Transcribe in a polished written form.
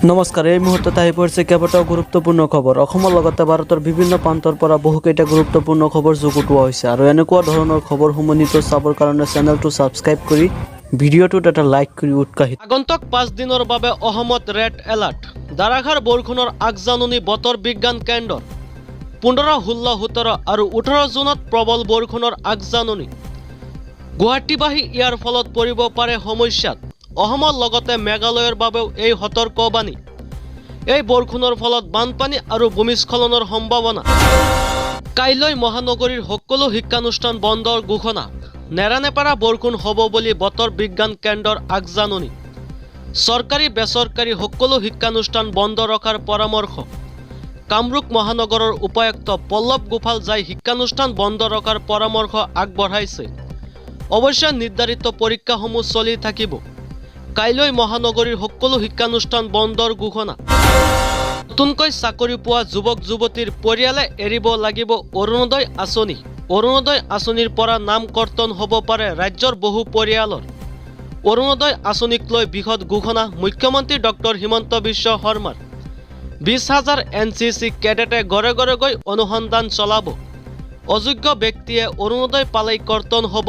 নমস্কাৰ এই মুহূৰ্তত আহি পৰিছে কেইবাটাও গুৰুত্বপূৰ্ণ খবৰ অসমৰ লগতে ভাৰতৰ বিভিন্ন প্ৰান্তৰ পৰা বহুকেইটা গুৰুত্বপূৰ্ণ খবৰ যুগুতোৱা হৈছে আৰু এনেকুৱা ধৰণৰ খবৰসমূহ নিতৌ চাবৰ কাৰণে চেনেলটো ছাবস্ক্ৰাইব কৰি ভিডিঅ'টোত এটা লাইক কৰি উৎসাহিত আগন্তুক 5 দিনৰ বাবে অসমত ৰেড এলাৰ্ট ধাৰাসাৰ বৰষুণৰ আগজাননী বতৰ বিজ্ঞান কেন্দ্ৰৰ 15, 16, 17 আৰু 18 জুনত প্ৰবল বৰষুণৰ আগজাননী গুৱাহাটীবাসী ইয়াৰ ফলত পৰিব পাৰে সমস্যাত অসমৰ লগতে মেঘালয়ৰ বাবেও এই সতৰ্কবাণী এই বৰষুণৰ ফলত বানপানী আৰু ভূমিস্খলনৰ সম্ভাৱনা কাইলৈ মহানগৰীৰ সকলো শিক্ষানুষ্ঠান বন্ধৰ ঘোষণা নেৰানেপেৰা বৰষুণ হ'ব বুলি বতৰ বিজ্ঞান কেন্দ্ৰৰ আগজাননী চৰকাৰী বেচৰকাৰী সকলো শিক্ষানুষ্ঠান বন্ধ ৰখাৰ পৰামৰ্শ কামৰূপ মহানগৰৰ উপায়ুক্ত পল্লৱ গোপাল যাই শিক্ষানুষ্ঠান বন্ধ ৰখাৰ পৰামৰ্শ আগবঢ়াইছে অৱশ্যে নিৰ্ধাৰিত পৰীক্ষাসমূহ চলি থাকিব কাইলৈ মহানগৰীৰ সকলো শিক্ষানুষ্ঠান বন্ধৰ ঘোষণা নতুনকৈ চাকৰি পোৱা যুৱক যুৱতীৰ পৰিয়ালে এৰিব লাগিব অৰুণোদয় আঁচনিৰ পৰা নাম কৰ্তন হ'ব পাৰে ৰাজ্যৰ বহু পৰিয়ালৰ অৰুণোদয় আঁচনিক লৈ বিশদ ঘোষণা মুখ্যমন্ত্ৰী ডক্টৰ হিমন্ত বিশ্ব শৰ্মাৰ 20,000 NCC কেডেটে ঘৰে ঘৰে গৈ অনুসন্ধান চলাব অযোগ্য ব্যক্তিয়ে অৰুণোদয় পালেই কৰ্তন হ'ব